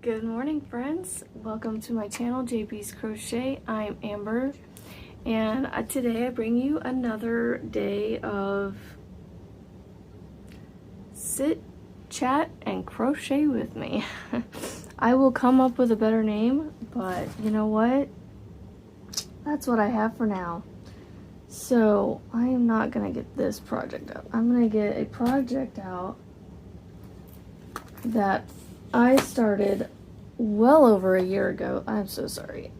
Good morning, friends. Welcome to my channel, JB's Crochet. I'm Amber, and today I bring you another day of sit, chat, and crochet with me. I will come up with a better name, but you know what? That's what I have for now. So I am not gonna get this project out. I'm gonna get a project out that I started well over a year ago. I'm so sorry.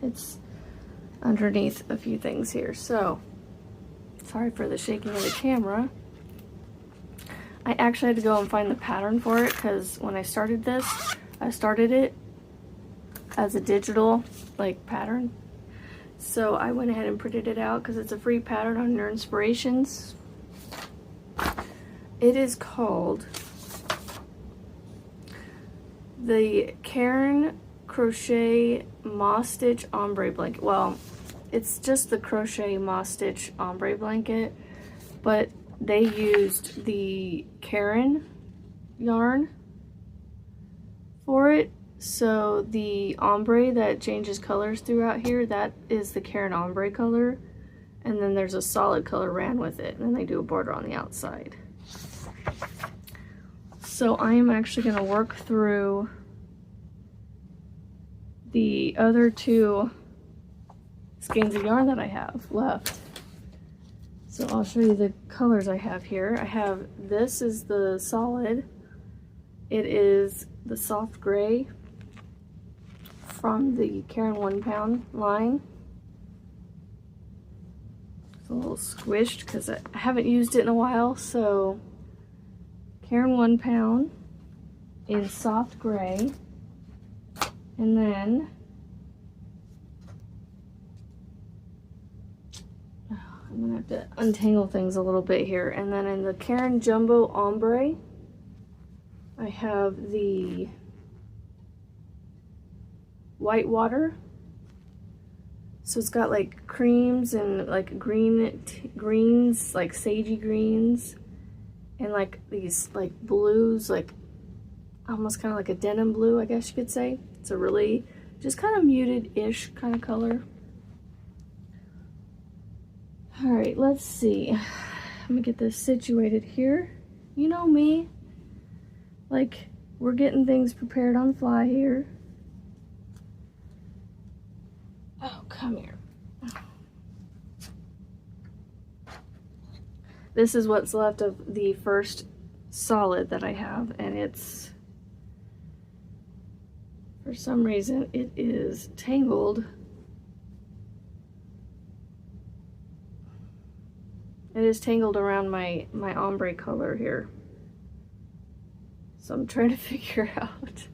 It's underneath a few things here. So, sorry for the shaking of the camera. I actually had to go and find the pattern for it because when I started this, I started it as a digital pattern. So I went ahead and printed it out because it's a free pattern on your inspirations. It is called the Caron Crochet Moss Stitch Ombre Blanket. Well, it's just the Crochet Moss Stitch Ombre Blanket, but they used the Caron yarn for it. So the ombre that changes colors throughout here, that is the Caron ombre color. And then there's a solid color ran with it. And then they do a border on the outside. So I am actually going to work through the other two skeins of yarn that I have left. So I'll show you the colors I have here. I have, this is the solid. It is the soft gray from the Caron 1 pound line. It's a little squished because I haven't used it in a while, so Caron 1 pound in soft gray, and then I'm gonna have to untangle things a little bit here. And then in the Caron Jumbo Ombre, I have the white water. So it's got like creams and like greens, like sagey greens, and like these like blues, like almost kind of like a denim blue, I guess you could say. It's a really just kind of muted-ish kind of color. All right, let's see. I'm gonna get this situated here. You know me, like we're getting things prepared on the fly here. Oh, come here. This is what's left of the first solid that I have, and it's, for some reason, it is tangled. It is tangled around my ombre color here. So I'm trying to figure out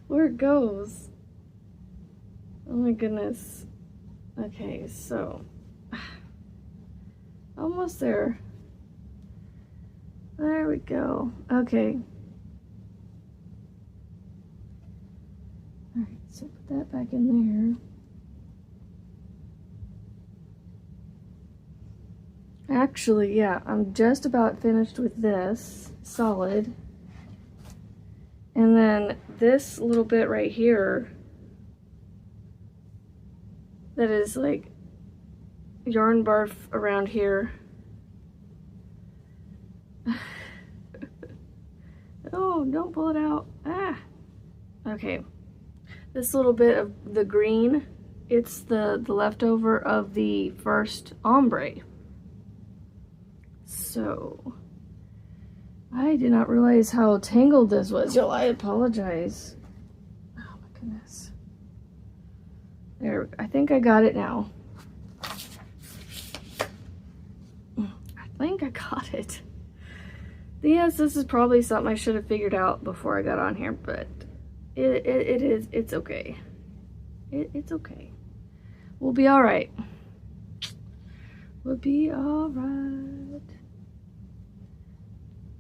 where it goes. Oh my goodness. Okay, so almost there. There we go. Okay. All right, so put that back in there. Actually, yeah, I'm just about finished with this solid. And then this little bit right here, that is like yarn barf around here. Oh, don't pull it out. Ah. Okay. This little bit of the green, it's the leftover of the first ombre. So I did not realize how tangled this was. Y'all, I apologize. Oh my goodness. There, I think I got it now. I think I got it. Yes, this is probably something I should have figured out before I got on here, but it's okay. It's okay. We'll be all right. We'll be all right.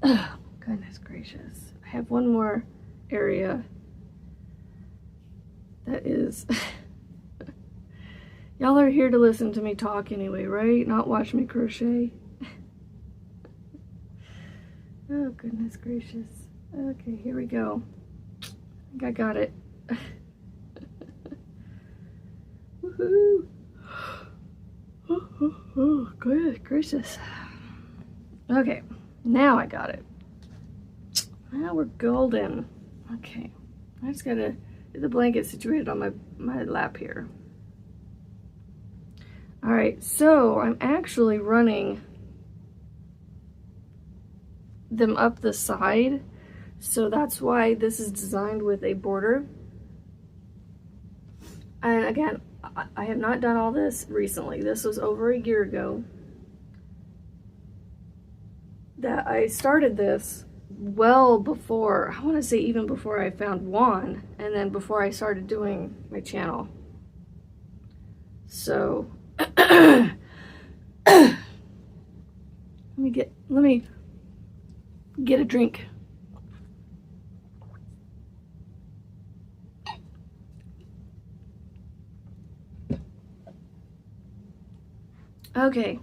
Oh, goodness gracious. I have one more area that is... Y'all are here to listen to me talk anyway, right? Not watch me crochet. Oh, goodness gracious. Okay, here we go. think I got it. Woohoo! Oh, good gracious. Okay, now I got it. Now we're golden. Okay, I just gotta get the blanket situated on my lap here. All right, so I'm actually running them up the side, so that's why this is designed with a border. And again, I have not done all this recently. This was over a year ago that I started this, well before, I want to say even before I found Juan, and then before I started doing my channel. So let me get a drink. Okay,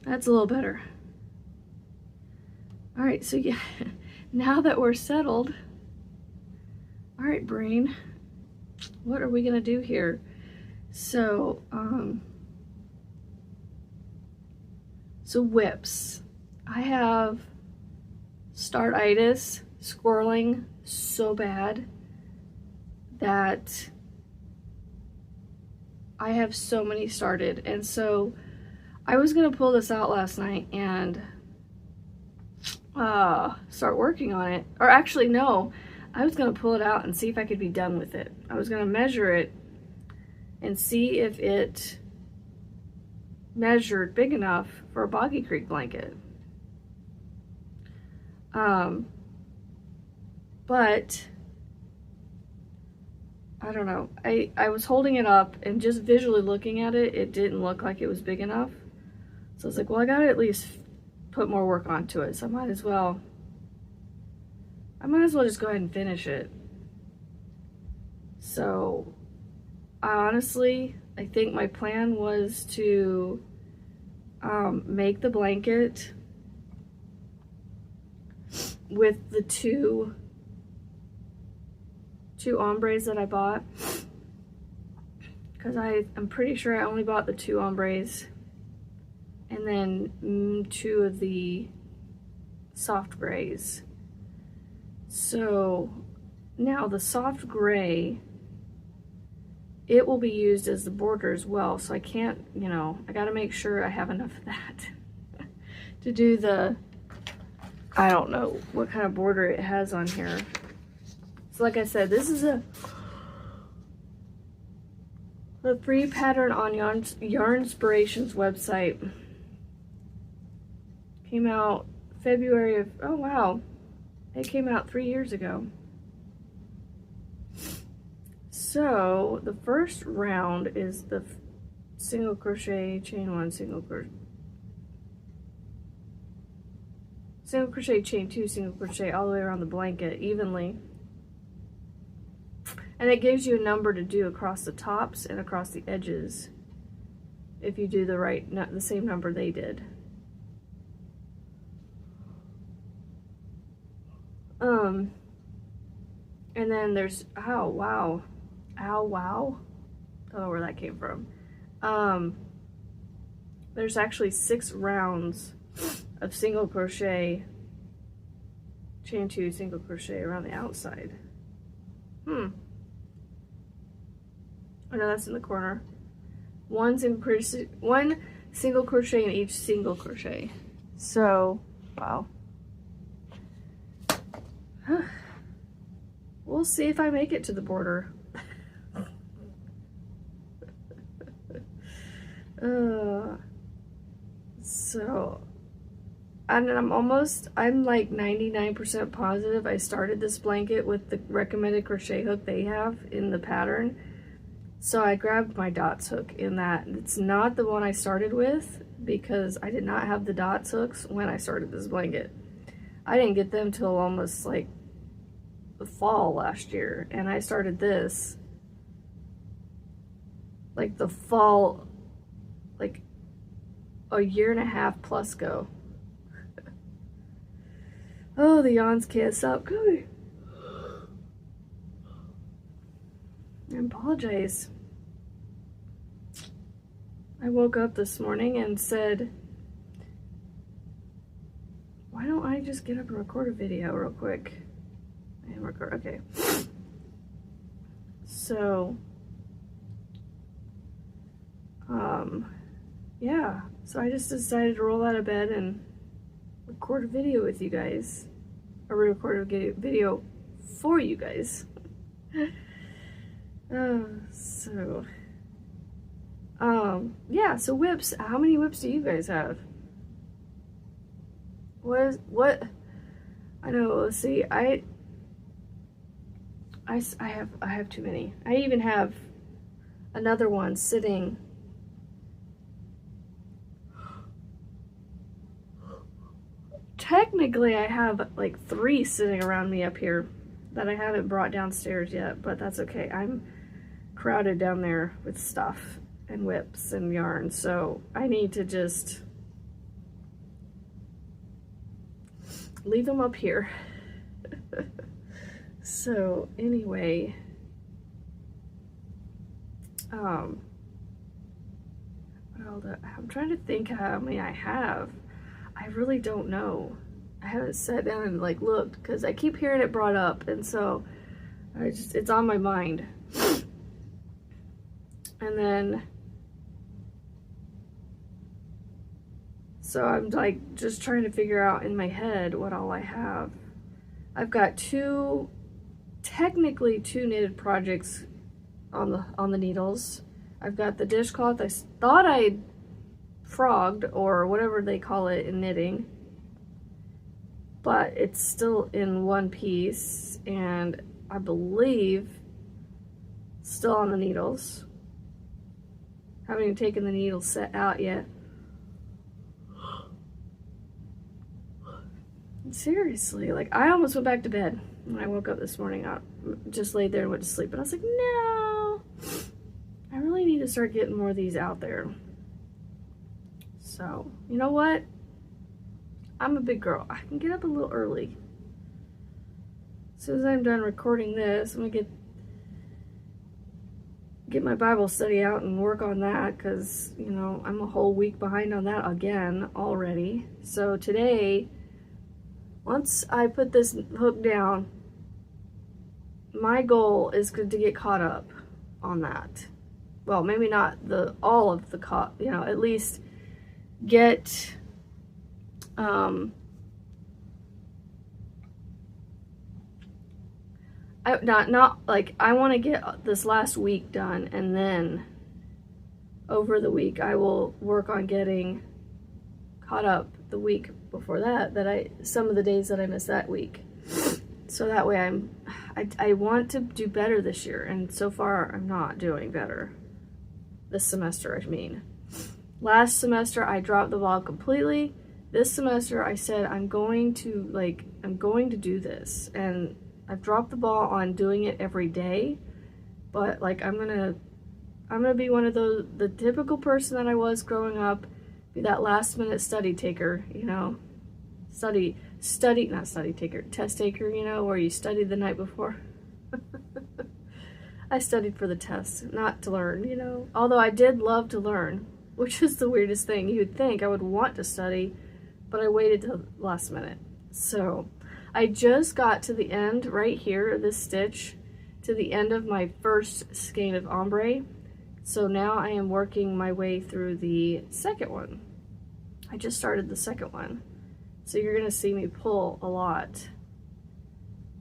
that's a little better. All right, so yeah, now that we're settled, all right, brain, what are we gonna do here? So, so whips. I have startitis, squirreling so bad that I have so many started, and so I was gonna pull this out last night and start working on it. Or actually, no, I was gonna pull it out and see if I could be done with it. I was gonna measure it and see if it measured big enough for a Boggy Creek blanket. But I don't know. I was holding it up and just visually looking at it, it didn't look like it was big enough. So I was like, well, I gotta at least put more work onto it, so I might as well just go ahead and finish it. So I think my plan was to make the blanket with the two ombres that I bought, because I'm pretty sure I only bought the two ombres, and then two of the soft grays. So now the soft gray, it will be used as the border as well, so I can't, I gotta make sure I have enough of that to do the, I don't know what kind of border it has on here. So like I said, this is a free pattern on Yarnspirations website. Came out February of, oh wow, it came out 3 years ago. So the first round is the single crochet, chain one, single crochet, chain two, single crochet all the way around the blanket evenly. And it gives you a number to do across the tops and across the edges if you do the same number they did. And then there's, ow wow, don't know where that came from. There's actually 6 rounds of single crochet, chain two, single crochet around the outside. Oh no, that's in the corner. One single crochet in each single crochet. So, wow. We'll see if I make it to the border. So, I'm like 99% positive I started this blanket with the recommended crochet hook they have in the pattern. So I grabbed my dots hook in that. It's not the one I started with because I did not have the dots hooks when I started this blanket. I didn't get them till almost like the fall last year, and I started this like the fall, like a year and a half plus ago. Oh, the yawns can't stop coming. I apologize. I woke up this morning and said, why don't I just get up and record a video real quick? And record, okay. So, yeah. So I just decided to roll out of bed and record a video with you guys. Or record a video for you guys. Yeah, so whips. How many whips do you guys have? What? I know, let's see. I have too many. I even have another one sitting. Technically, I have like 3 sitting around me up here that I haven't brought downstairs yet, but that's okay. I'm crowded down there with stuff and whips and yarn, so I need to just leave them up here. So anyway, I'm trying to think how many I have. I really don't know. I haven't sat down and like looked because I keep hearing it brought up, and so it's on my mind. And then so I'm like just trying to figure out in my head what all I have. I've got technically two knitted projects on the needles. I've got the dishcloth I thought I frogged, or whatever they call it in knitting, but it's still in one piece, and I believe still on the needles. Haven't even taken the needle set out yet. Seriously, like I almost went back to bed when I woke up this morning. I just laid there and went to sleep, and I was like, no, I really need to start getting more of these out there. So, you know what? I'm a big girl. I can get up a little early. As soon as I'm done recording this, I'm gonna get my Bible study out and work on that, because, you know, I'm a whole week behind on that again already. So today, once I put this hook down, my goal is to get caught up on that. Well, maybe not all of the you know, at least get not like I want to get this last week done, and then over the week I will work on getting caught up the week before that some of the days that I missed that week. So that way I want to do better this year, and so far I'm not doing better. This semester, I mean. Last semester I dropped the ball completely. This semester I said I'm going to do this, and I've dropped the ball on doing it every day, but like I'm gonna be one of the typical person that I was growing up, be that last minute study taker, you know, test taker, you know, where you studied the night before. I studied for the test, not to learn, you know, although I did love to learn, which is the weirdest thing. You would think I would want to study, but I waited till the last minute. So I just got to the end right here, this stitch, to the end of my first skein of ombre. So now I am working my way through the second one. I just started the second one. So you're gonna see me pull a lot.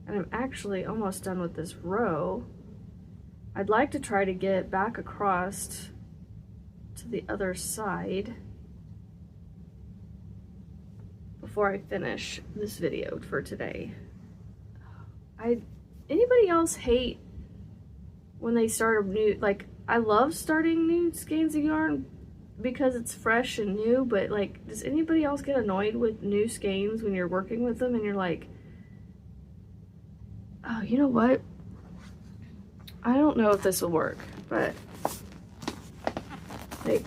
And I'm actually almost done with this row. I'd like to try to get back across to the other side before I finish this video for today. Anybody else hate when they start a new, like, I love starting new skeins of yarn because it's fresh and new, but like, does anybody else get annoyed with new skeins when you're working with them and you're like, oh, you know what? I don't know if this will work, but like,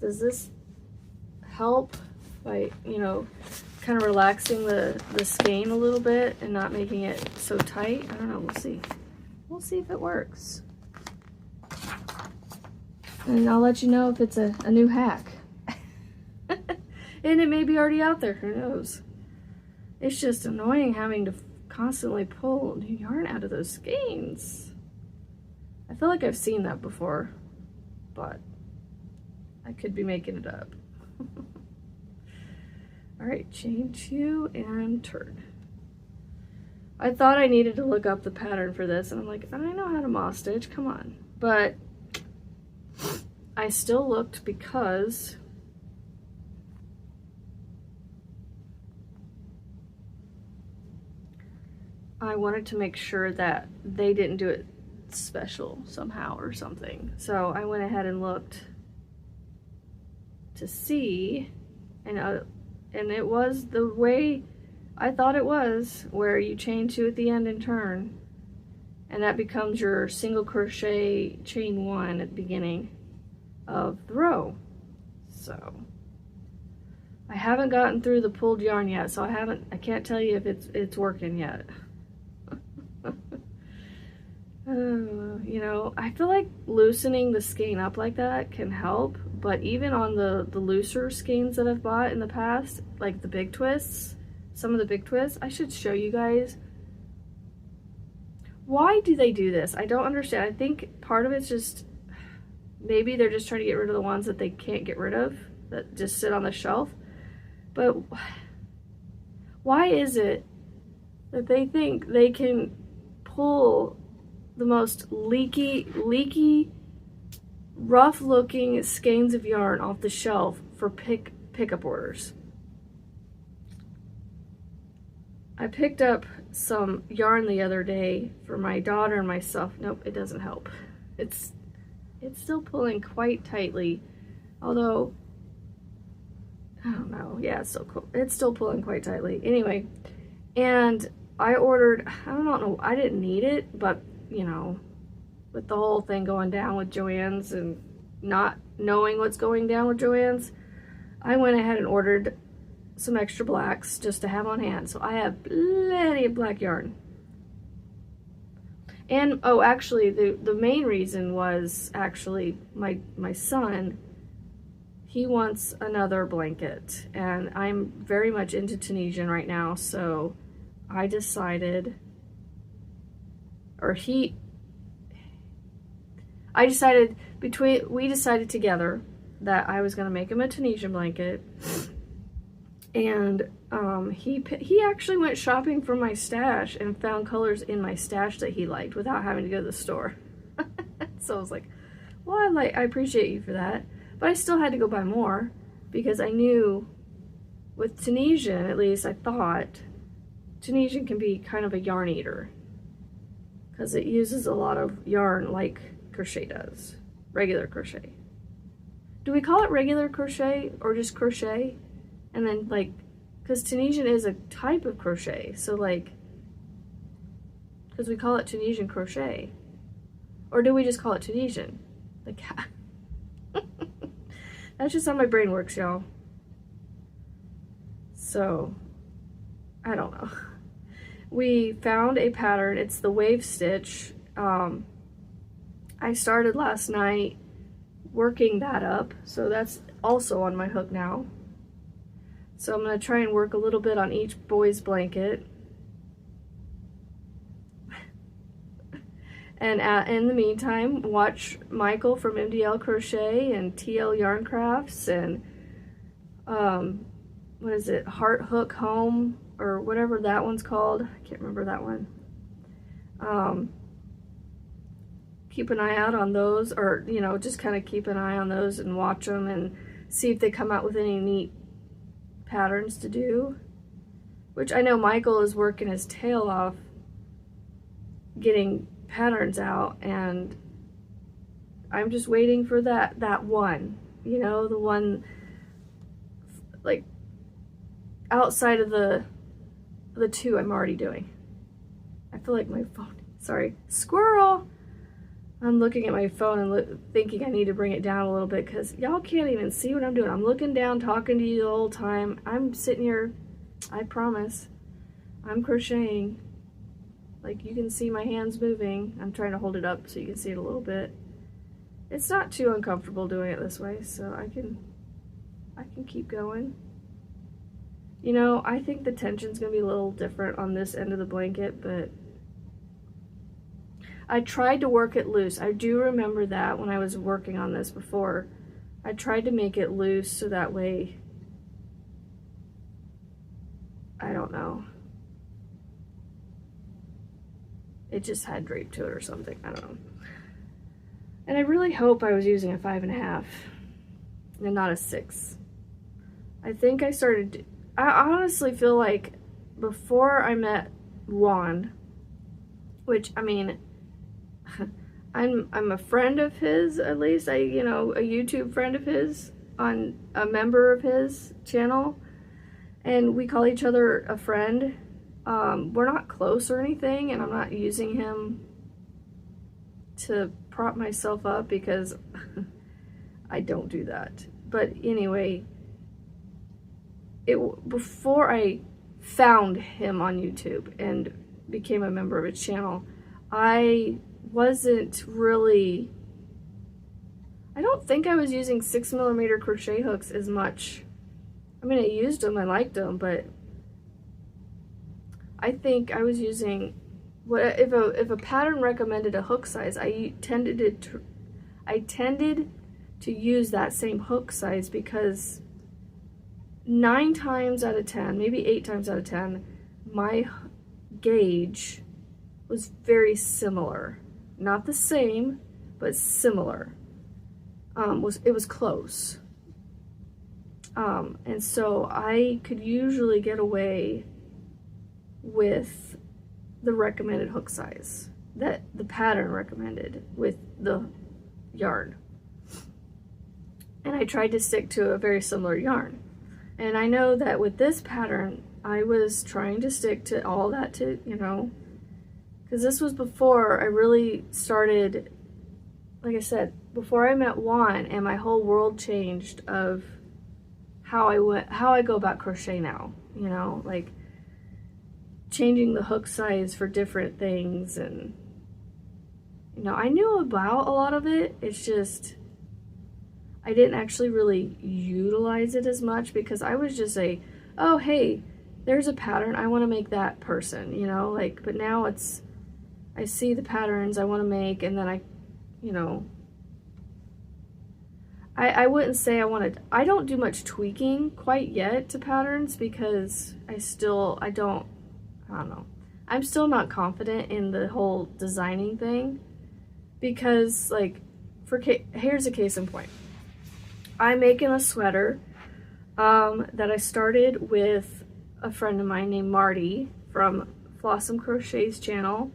does this help by, you know, kind of relaxing the skein a little bit and not making it so tight. I don't know, we'll see. We'll see if it works. And I'll let you know if it's a new hack. And it may be already out there, who knows. It's just annoying having to constantly pull new yarn out of those skeins. I feel like I've seen that before, but I could be making it up. All right, chain 2 and turn. I thought I needed to look up the pattern for this, and I'm like, I know how to moss stitch, come on. But I still looked because I wanted to make sure that they didn't do it special somehow or something. So I went ahead and looked to see, and it was the way I thought it was, where you chain 2 at the end and turn, and that becomes your single crochet chain 1 at the beginning of the row. So I haven't gotten through the pulled yarn yet, so I can't tell you if it's working yet. You know, I feel like loosening the skein up like that can help, but even on the looser skeins that I've bought in the past, like the big twists, some of the big twists, I should show you guys. Why do they do this? I don't understand. I think part of it's just, maybe they're just trying to get rid of the ones that they can't get rid of, that just sit on the shelf. But why is it that they think they can pull the most leaky, rough looking skeins of yarn off the shelf for pickup orders? I picked up some yarn the other day for my daughter and myself. Nope, it doesn't help. It's still pulling quite tightly, although I don't know. Yeah, it's still cool. It's still pulling quite tightly. Anyway, and I ordered, I don't know, I didn't need it, but you know, with the whole thing going down with Joann's and not knowing what's going down with Joann's, I went ahead and ordered some extra blacks just to have on hand. So I have plenty of black yarn. And oh, actually the main reason was actually my son, he wants another blanket, and I'm very much into Tunisian right now, so I decided, we decided together that I was gonna make him a Tunisian blanket. And he actually went shopping for my stash and found colors in my stash that he liked without having to go to the store. So I was like, well, I appreciate you for that. But I still had to go buy more because I knew with Tunisian, at least I thought, Tunisian can be kind of a yarn eater because it uses a lot of yarn like crochet does, regular crochet. Do we call it regular crochet or just crochet? And then like, because Tunisian is a type of crochet, so like, because we call it Tunisian crochet, or do we just call it Tunisian? Like, that's just how my brain works, y'all. So, I don't know. We found a pattern. It's the wave stitch. I started last night working that up, so that's also on my hook now. So I'm going to try and work a little bit on each boy's blanket. And in the meantime, watch Michael from MDL Crochet and TL Yarn Crafts and what is it, Heart Hook Home or whatever that one's called. I can't remember that one. Keep an eye out on those, or you know, just kind of keep an eye on those and watch them and see if they come out with any neat patterns to do, which I know Michael is working his tail off getting patterns out, and I'm just waiting for that one, you know, the one like outside of the two I'm already doing. I feel like my phone, sorry, squirrel. I'm looking at my phone and thinking I need to bring it down a little bit because y'all can't even see what I'm doing. I'm looking down, talking to you the whole time. I'm sitting here I promise. I'm crocheting. Like, you can see my hands moving. I'm trying to hold it up so you can see it a little bit. It's not too uncomfortable doing it this way, so I can keep going. You know, I think the tension's gonna be a little different on this end of the blanket, but I tried to work it loose. I do remember that when I was working on this before. I tried to make it loose so that way, I don't know, it just had drape to it or something. I don't know. And I really hope I was using a 5.5 and not a 6. I think I honestly feel like before I met Juan, which, I mean, I'm a friend of his, at least, you know, a YouTube friend of his, on a member of his channel, and we call each other a friend. We're not close or anything, and I'm not using him to prop myself up because I don't do that. But anyway, before I found him on YouTube and became a member of his channel, I wasn't really, I don't think I was using 6mm crochet hooks as much. I mean, I used them, I liked them, but I think I was using, if a pattern recommended a hook size, I tended to use that same hook size because 9 times out of 10, maybe 8 times out of 10, my gauge was very similar. Not the same, but similar. It was close. And so I could usually get away with the recommended hook size that the pattern recommended with the yarn. And I tried to stick to a very similar yarn. And I know that with this pattern, I was trying to stick to all that to, you know, because this was before I really started, like I said, before I met Juan, and my whole world changed of how I go about crochet now, you know, like changing the hook size for different things. And, you know, I knew about a lot of it, it's just I didn't actually really utilize it as much because I was just oh, hey, there's a pattern, I want to make that person, you know, like, but now it's, I see the patterns I want to make, and then I, you know, I wouldn't say I don't do much tweaking quite yet to patterns because I don't know. I'm still not confident in the whole designing thing because, like, here's a case in point. I'm making a sweater that I started with a friend of mine named Marty from Flossom Crochet's channel,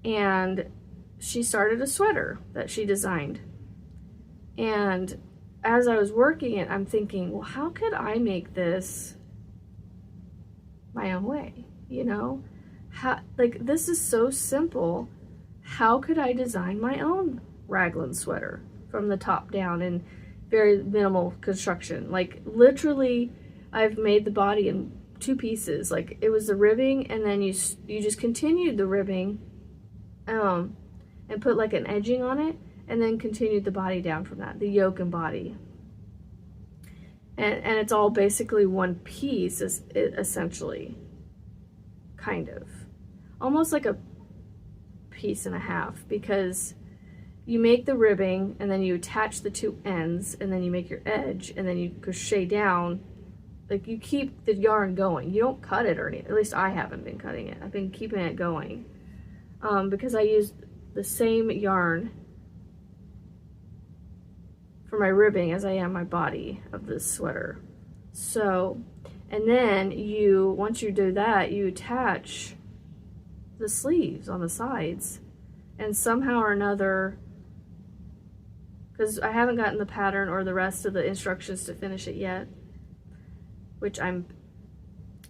and she started a sweater that she designed. And as I was working it, I'm thinking, well, how could I make this my own way? You know, like, this is so simple. How could I design my own raglan sweater from the top down in very minimal construction? Like, literally, I've made the body in 2 pieces. Like, it was the ribbing, and then you just continued the ribbing and put like an edging on it, and then continued the body down from that, the yoke and body. And it's all basically one piece, essentially, kind of. Almost like a piece and a half, because you make the ribbing, and then you attach the 2 ends, and then you make your edge, and then you crochet down. Like, you keep the yarn going. You don't cut it or anything. At least I haven't been cutting it. I've been keeping it going. Because I used the same yarn for my ribbing as I am my body of this sweater. So, and then once you do that, you attach the sleeves on the sides, and somehow or another, because I haven't gotten the pattern or the rest of the instructions to finish it yet, which I'm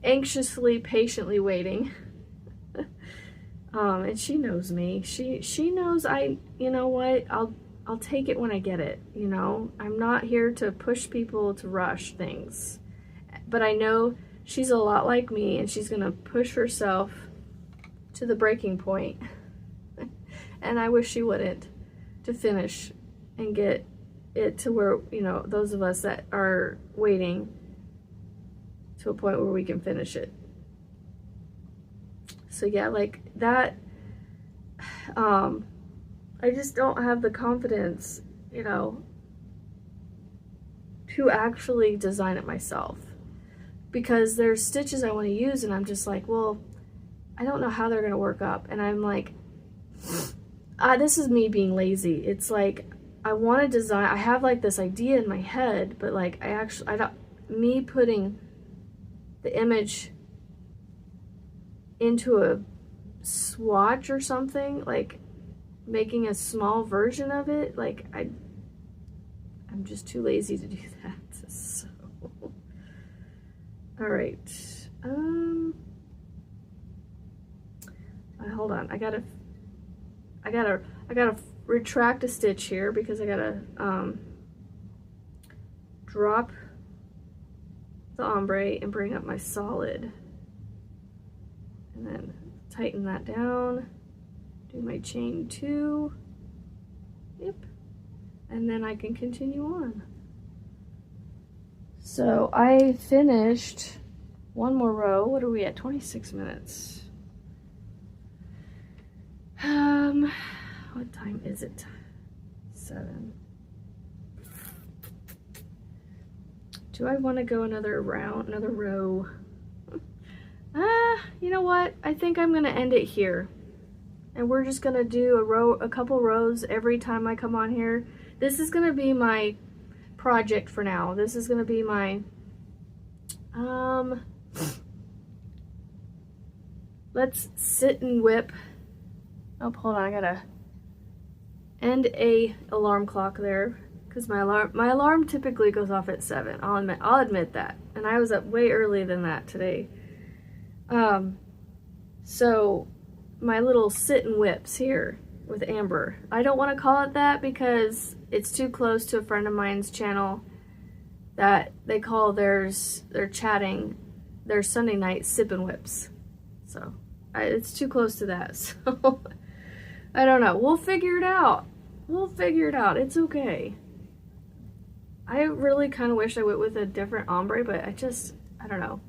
anxiously, patiently waiting. And she knows me. She knows you know what, I'll take it when I get it, you know? I'm not here to push people to rush things. But I know she's a lot like me, and she's gonna push herself to the breaking point. And I wish she wouldn't, to finish and get it to where, you know, those of us that are waiting to a point where we can finish it. So yeah, like that, I just don't have the confidence, you know, to actually design it myself, because there's stitches I want to use and I'm just like, well, I don't know how they're going to work up. And I'm like, this is me being lazy. It's like, I want to design, I have like this idea in my head, but like me putting the image into a swatch or something, like making a small version of it, like I'm just too lazy to do that. So, all right. Hold on. I gotta retract a stitch here because I gotta drop the ombre and bring up my solid, and then tighten that down, do my chain 2, yep, and then I can continue on. So I finished one more row. What are we at? 26 minutes. What time is it? 7. Do I want to go another round, another row? You know what? I think I'm gonna end it here. And we're just gonna do a couple rows every time I come on here. This is gonna be my project for now. This is gonna be my, let's sit and whip. Oh, hold on, I gotta end a alarm clock there, because my alarm typically goes off at 7. I'll admit that, and I was up way earlier than that today. So my little sit and whips here with Amber. I don't want to call it that because it's too close to a friend of mine's channel that they call their chatting, their Sunday night sip and whips. So it's too close to that. So I don't know. We'll figure it out. We'll figure it out. It's okay. I really kind of wish I went with a different ombre, but I don't know.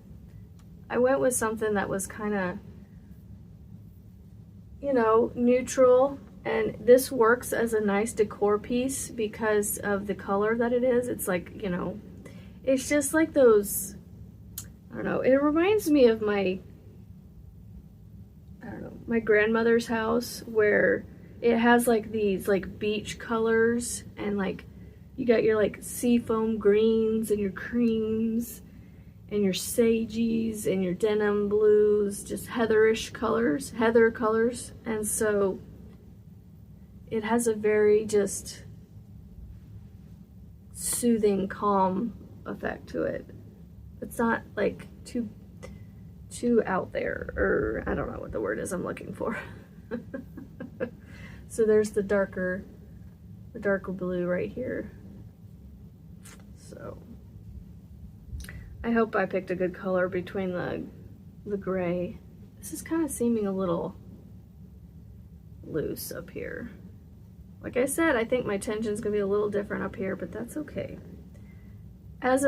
I went with something that was kind of, you know, neutral, and this works as a nice decor piece because of the color that it is. It's like, you know, it's just like those, I don't know, it reminds me of my, I don't know, my grandmother's house, where it has like these like beach colors, and like you got your like seafoam greens and your creams and your sageys and your denim blues, just heatherish colors, heather colors. And so it has a very just soothing, calm effect to it. It's not like too out there, or I don't know what the word is I'm looking for. So there's the darker blue right here. So I hope I picked a good color between the gray. This is kind of seeming a little loose up here. Like I said, I think my tension's gonna be a little different up here, but that's okay. As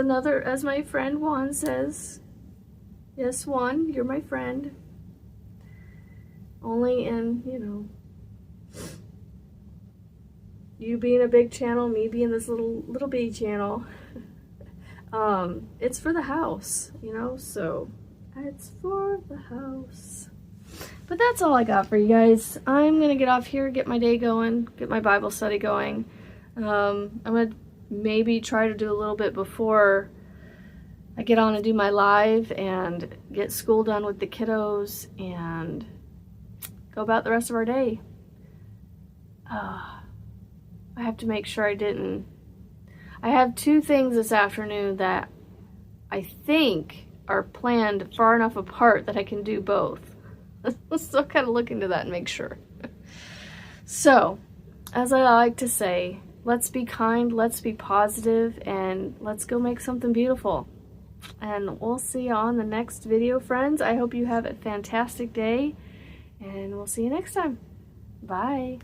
my friend Juan says, yes, Juan, you're my friend. Only in, you know, you being a big channel, me being this little bitty channel. It's for the house, you know, so it's for the house. But that's all I got for you guys. I'm gonna get off here, get my day going, get my Bible study going. I'm gonna maybe try to do a little bit before I get on and do my live and get school done with the kiddos and go about the rest of our day. I have to make sure I have 2 things this afternoon that I think are planned far enough apart that I can do both. So kind of look into that and make sure. So, as I like to say, let's be kind, let's be positive, and let's go make something beautiful. And we'll see you on the next video, friends. I hope you have a fantastic day, and we'll see you next time. Bye.